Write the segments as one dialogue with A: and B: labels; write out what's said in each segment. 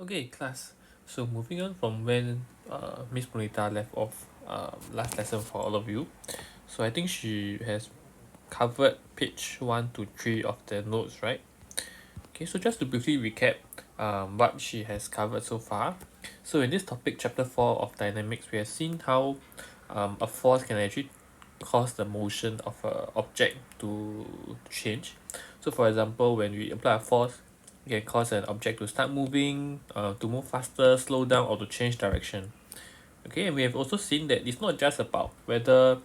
A: Okay, class. So moving on from when Miss Bonita left off last lesson for all of you. So I think she has covered page 1 to 3 of the notes, right? Okay, so just to briefly recap what she has covered so far. So in this topic, chapter 4 of dynamics, we have seen how a force can actually cause the motion of a object to change. So for example, when we apply a force, it can cause an object to start moving, to move faster, slow down, or to change direction. Okay, and we have also seen that it's not just about whether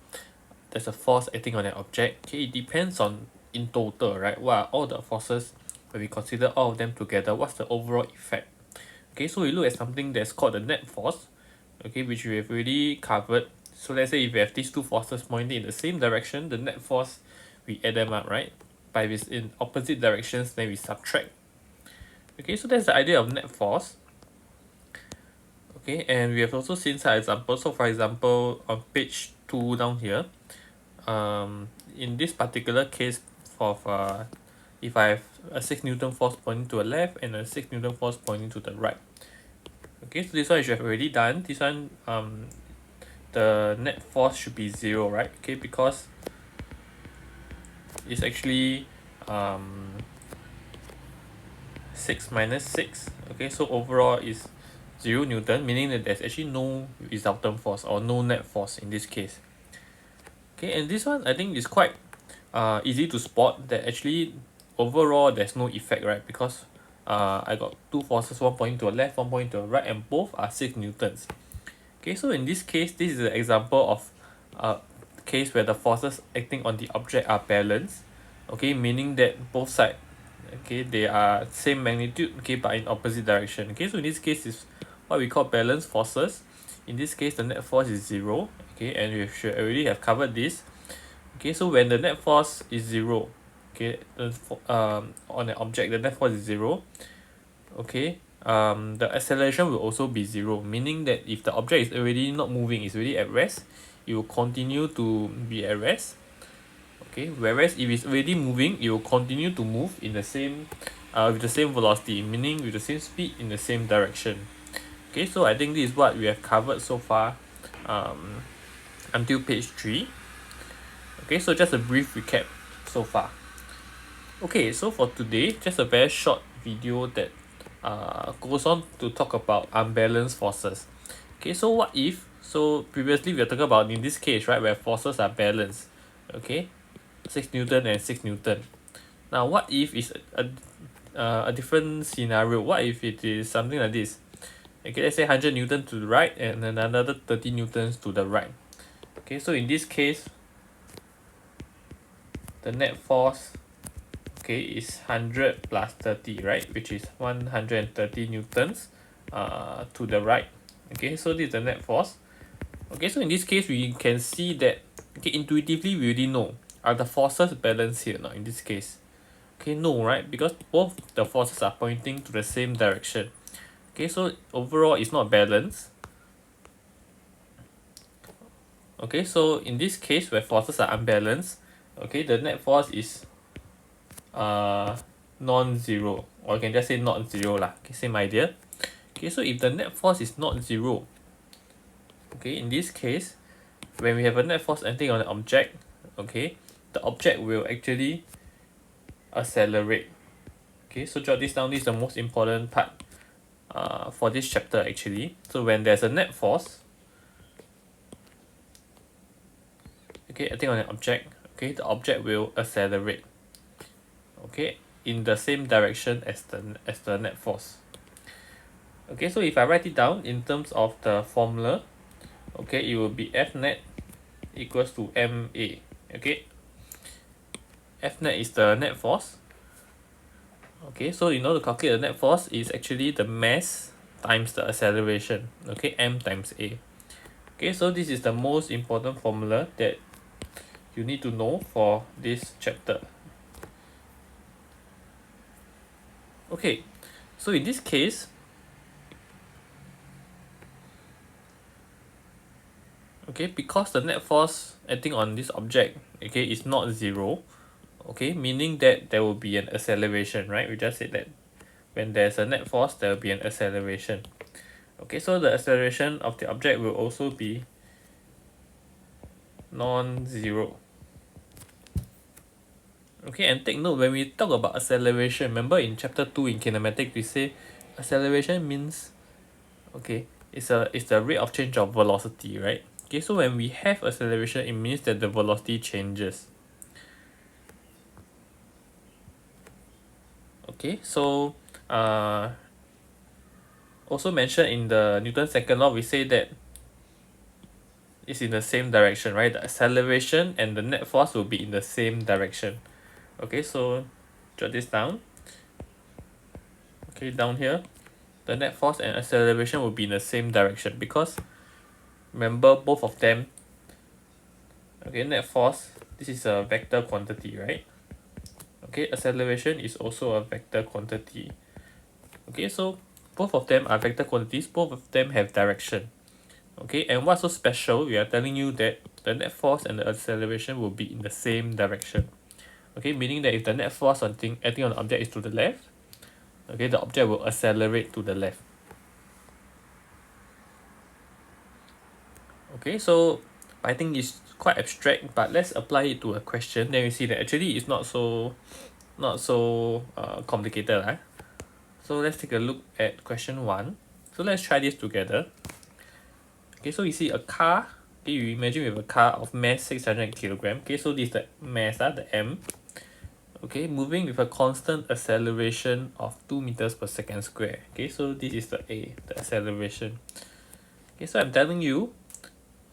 A: there's a force acting on an object. Okay, it depends on in total, right? What are all the forces when we consider all of them together? What's the overall effect? Okay, so we look at something that's called the net force, okay, which we have already covered. So let's say if we have these two forces pointing in the same direction, the net force, we add them up, right? But if it's in opposite directions, then we subtract. Okay, so that's the idea of net force. Okay, and we have also seen some examples. So for example, on page 2 down here, in this particular case of if I have a 6 Newton force pointing to the left and a 6 Newton force pointing to the right. Okay, so this one you should have already done. This one the net force should be 0, right? Okay, because it's actually 6 minus 6. Okay, so overall is 0 Newton, meaning that there's actually no resultant force or no net force in this case. Okay, and this one I think is quite easy to spot that actually overall there's no effect, right? Because I got two forces, one pointing to the left, one pointing to the right, and both are 6 newtons. Okay, so in this case, this is an example of a case where the forces acting on the object are balanced. Okay, meaning that both sides, okay, they are same magnitude, okay, but in opposite direction. Okay, so in this case is what we call balanced forces. In this case, the net force is 0. Okay, and we should already have covered this. Okay, so when the net force is 0, okay, on an object, the net force is 0. Okay, the acceleration will also be 0, meaning that if the object is already not moving, it's already at rest, it will continue to be at rest. Okay, whereas if it's already moving, it will continue to move in the same with the same velocity, meaning with the same speed in the same direction. Okay, so I think this is what we have covered so far until page 3. Okay, so just a brief recap so far. Okay, so for today, just a very short video that goes on to talk about unbalanced forces. Okay, so what if, so previously we were talking about in this case, right, where forces are balanced, okay, 6 Newton and 6 Newton. Now, what if it's a different scenario? What if it is something like this? Okay, let's say 100 Newton to the right and another 30 Newtons to the right. Okay, so in this case, the net force, okay, is 100 plus 30, right, which is 130 newtons to the right. Okay, so this is the net force. Okay, so in this case we can see that, okay, intuitively we already know, are the forces balanced here now in this case? Okay, no, right, because both the forces are pointing to the same direction. Okay, so overall it's not balanced. Okay, so in this case where forces are unbalanced, okay, the net force is non-zero, or you can just say not zero lah. Okay, same idea. Okay, so if the net force is not zero, okay, in this case, when we have a net force acting on an object, okay, the object will actually accelerate. Okay, so jot this down. This is the most important part for this chapter actually. So when there's a net force, okay, acting on an object, okay, the object will accelerate, okay, in the same direction as the net force. Okay, so if I write it down in terms of the formula, okay, it will be F net equals to MA. Okay, F net is the net force. Okay, so in order to calculate the net force is actually the mass times the acceleration. Okay, M times A. Okay, so this is the most important formula that you need to know for this chapter. Okay, so in this case, okay, because the net force acting on this object, okay, is not zero, okay, meaning that there will be an acceleration, right? We just said that when there's a net force, there will be an acceleration. Okay, so the acceleration of the object will also be non-zero. Okay, and take note when we talk about acceleration, remember in chapter 2 in kinematics we say acceleration means, okay, it's the rate of change of velocity, right? Okay, so when we have acceleration, it means that the velocity changes. Okay, so also mentioned in the Newton's second law, we say that it's in the same direction, right? The acceleration and the net force will be in the same direction. Okay, so jot this down. Okay, down here, the net force and acceleration will be in the same direction because remember both of them. Okay, net force, this is a vector quantity, right? Okay, acceleration is also a vector quantity. Okay, so both of them are vector quantities, both of them have direction. Okay, and what's so special, we are telling you that the net force and the acceleration will be in the same direction. Okay, meaning that if the net force on acting on the object is to the left, okay, the object will accelerate to the left. Okay, so I think it's quite abstract, but let's apply it to a question. Then we see that actually it's not so complicated, right? So let's take a look at question 1. So let's try this together. Okay, so you see a car. Okay, you imagine we have a car of mass 600 kilogram. Okay, so this is the mass, the m. Okay, moving with a constant acceleration of 2 meters per second square. Okay, so this is the a, the acceleration. Okay, so I'm telling you,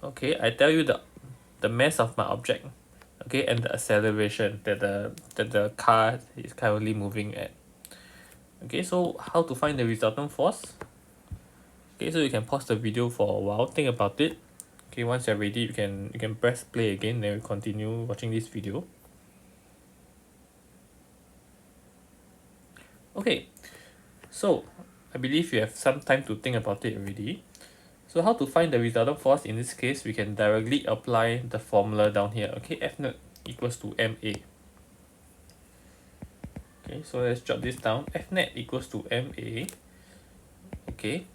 A: okay, I tell you the mass of my object, okay, and the acceleration that the car is currently moving at. Okay, so how to find the resultant force? Okay, so you can pause the video for a while, think about it. Okay, once you're ready, you can press play again, then we continue watching this video. Okay, so I believe you have some time to think about it already. So how to find the resultant force? In this case, we can directly apply the formula down here. Okay, F naught equals to MA. Okay, so let's jot this down. F net equals to MA. Okay.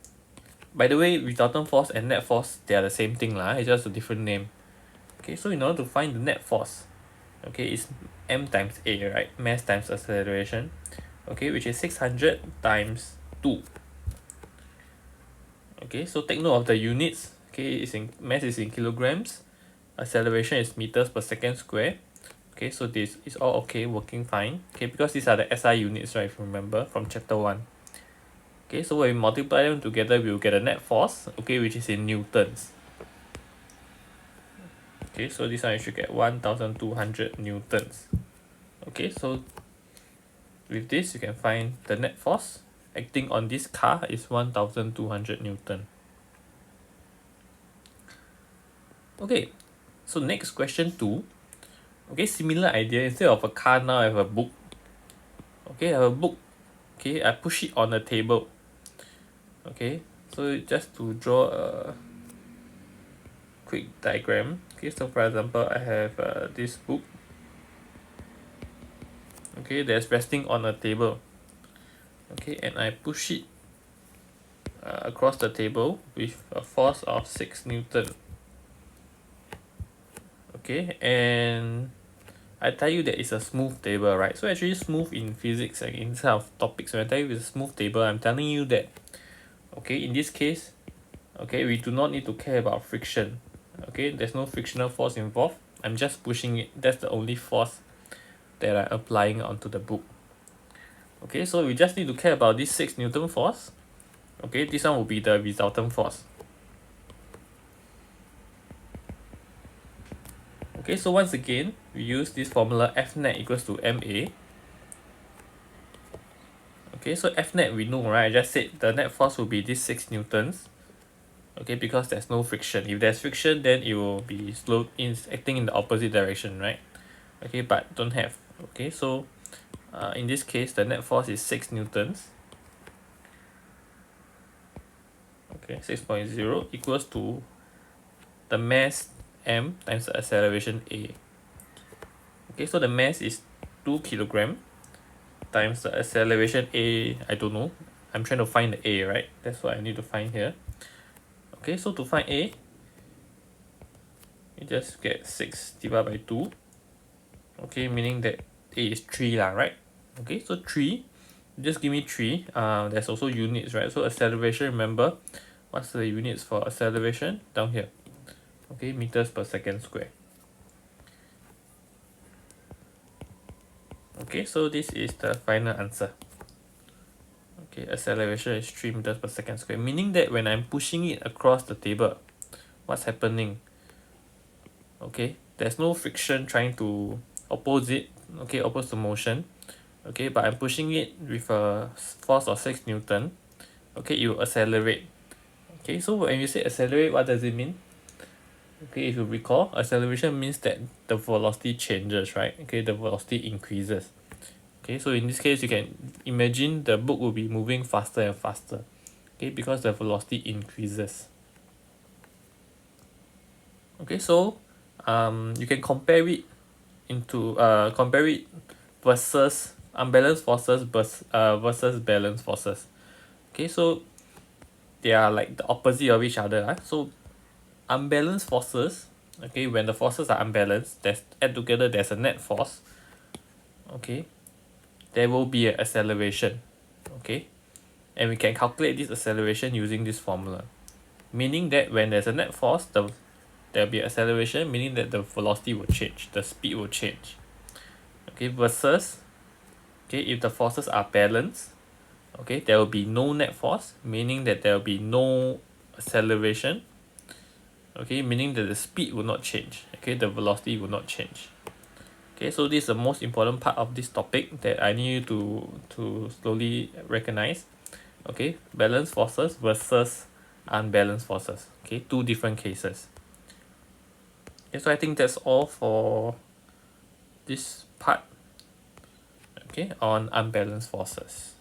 A: By the way, resultant force and net force, they are the same thing lah. It's just a different name. Okay, so in order to find the net force, okay, it's M times A, right? Mass times acceleration. Okay, which is 600 times 2. Okay, so take note of the units. Okay, mass is in kilograms. Acceleration is meters per second square. Okay, so this is all okay, working fine. Okay, because these are the SI units, right, if you remember from chapter 1. Okay, so when we multiply them together, we will get a net force, okay, which is in newtons. Okay, so this one you should get 1200 newtons. Okay, so with this, you can find the net force acting on this car is 1200 newton. Okay, so next question 2. Okay, similar idea. Instead of a car, now I have a book. Okay, I have a book. Okay, I push it on the table. Okay, so just to draw a quick diagram. Okay, so for example, I have this book. Okay, that's resting on a table. Okay, and I push it across the table with a force of 6 Newton. Okay, and I tell you that it's a smooth table, right? So actually smooth in physics, like in terms of topics, when I tell you it's a smooth table, I'm telling you that, okay, in this case, okay, we do not need to care about friction. Okay, there's no frictional force involved. I'm just pushing it. That's the only force that I'm applying onto the book. Okay, so we just need to care about this 6 Newton force. Okay, this one will be the resultant force. Okay, so once again, we use this formula F net equals to MA. Okay, so F net we know, right? I just said the net force will be this 6 newtons. Okay, because there's no friction. If there's friction, then it will be acting in the opposite direction, right? Okay, but don't have. Okay, so in this case, the net force is 6 newtons. Okay, 6.0 equals to the mass m times the acceleration a. Okay, so the mass is 2 kilogram times the acceleration A, I don't know. I'm trying to find the A, right? That's what I need to find here. Okay, so to find A, you just get 6 divided by 2. Okay, meaning that A is 3 lah, right? Okay, so 3, just give me 3. There's also units, right? So acceleration, remember, what's the units for acceleration? Down here. Okay, meters per second square. Okay, so this is the final answer. Okay, acceleration is 3 meters per second square, meaning that when I'm pushing it across the table, what's happening? Okay, there's no friction trying to oppose it, okay, oppose the motion, okay, but I'm pushing it with a force of 6 Newton, okay, it will accelerate. Okay, so when you say accelerate, what does it mean? Okay, if you recall, acceleration means that the velocity changes, right? Okay, the velocity increases. Okay, so in this case, you can imagine the book will be moving faster and faster, okay, because the velocity increases. Okay, so you can compare it compare it versus unbalanced forces versus balanced forces. Okay, so they are like the opposite of each other. So unbalanced forces, okay, when the forces are unbalanced, there's add together there's a net force. Okay, there will be an acceleration. Okay, and we can calculate this acceleration using this formula, meaning that when there's a net force, there'll be acceleration, meaning that the velocity will change, the speed will change. Okay, versus, okay, if the forces are balanced, okay, there will be no net force, meaning that there will be no acceleration. Okay, meaning that the speed will not change. Okay, the velocity will not change. Okay, so this is the most important part of this topic that I need you to slowly recognize. Okay, balanced forces versus unbalanced forces. Okay, two different cases. Okay, so I think that's all for this part, okay, on unbalanced forces.